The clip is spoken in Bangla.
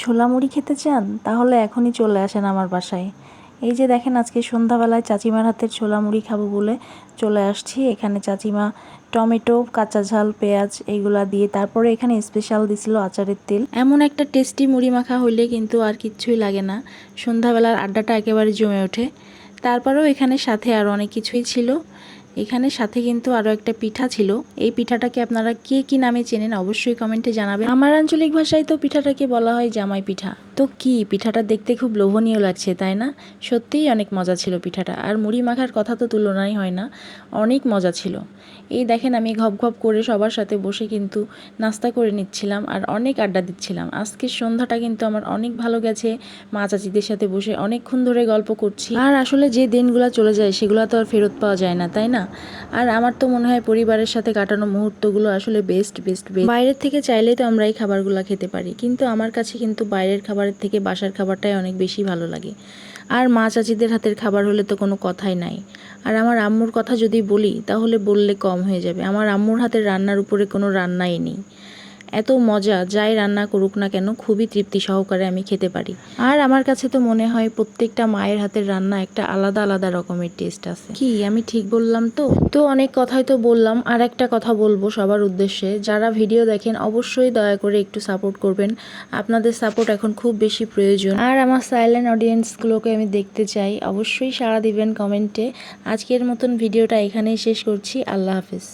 ছোলা মুড়ি খেতে চান? তাহলে এখনই চলে আসেন আমার বাসায়। এই যে দেখেন, আজকে সন্ধ্যাবেলায় চাচিমার হাতের ছোলা মুড়ি খাবো বলে চলে আসছি। এখানে চাচিমা টমেটো, কাঁচা ঝাল, পেঁয়াজ এইগুলা দিয়ে, তারপরে এখানে স্পেশাল দিছিল আচারের তেল। এমন একটা টেস্টি মুড়ি মাখা হইলে কিন্তু আর কিচ্ছুই লাগে না, সন্ধ্যাবেলার আড্ডাটা একেবারে জমে ওঠে। তারপরেও এখানে সাথে আরও অনেক কিছুই ছিল। এখানে সাথে কিন্তু আরও একটা পিঠা ছিল। এই পিঠাটাকে আপনারা কে কি নামে চেনেন অবশ্যই কমেন্টে জানাবেন। আমার আঞ্চলিক ভাষায় তো পিঠাটাকে বলা হয় জামাই পিঠা। তো কি পিঠাটা দেখতে খুব লোভনীয় লাগছে, তাই না? সত্যিই অনেক মজা ছিল পিঠাটা। আর মুড়ি মাখার কথা তো তুলনাই হয় না, অনেক মজা ছিল। এই দেখেন, আমি ঘপ ঘপ করে সবার সাথে বসে কিন্তু নাস্তা করে নিচ্ছিলাম আর অনেক আড্ডা দিচ্ছিলাম। আজকের সন্ধ্যাটা কিন্তু আমার অনেক ভালো গেছে। মা চাচিদের সাথে বসে অনেকক্ষণ ধরে গল্প করছি। আর আসলে যে দিনগুলো চলে যায় সেগুলো তো আর ফেরত পাওয়া যায় না, তাই না? আর আমার তো মনে হয় পরিবারের সাথে কাটানো মুহূর্তগুলো আসলে বেস্ট। বাইরের থেকে চাইলেই তো আমরা এই খাবারগুলো খেতে পারি, কিন্তু আমার কাছে কিন্তু বাইরের খাবারের থেকে বাসার খাবারটাই অনেক বেশি ভালো লাগে। আর মা চাচিদের হাতের খাবার হলে তো কোনো কথাই নাই। আর আমার আম্মুর কথা যদি বলি তাহলে বললে কম হয়ে যাবে। আমার আম্মুর হাতের রান্নার উপরে কোনো রান্নাই নেই। এত মজা, যাই রান্না করুক না কেন খুবই তৃপ্তি সহকারে আমি খেতে পারি। আর আমার কাছে তো মনে হয় প্রত্যেকটা মায়ের হাতের রান্না একটা আলাদা আলাদা রকমের টেস্ট আছে। কি আমি ঠিক বললাম তো? তো অনেক কথাই তো বললাম, আর একটা কথা বলবো সবার উদ্দেশ্যে, যারা ভিডিও দেখেন অবশ্যই দয়া করে একটু সাপোর্ট করবেন। আপনাদের সাপোর্ট এখন খুব বেশি প্রয়োজন। আর আমার সাইলেন্ট অডিয়েন্সগুলোকে আমি দেখতে চাই, অবশ্যই সাড়া দিবেন কমেন্টে। আজকের মতন ভিডিওটা এখানেই শেষ করছি। আল্লাহ হাফেজ।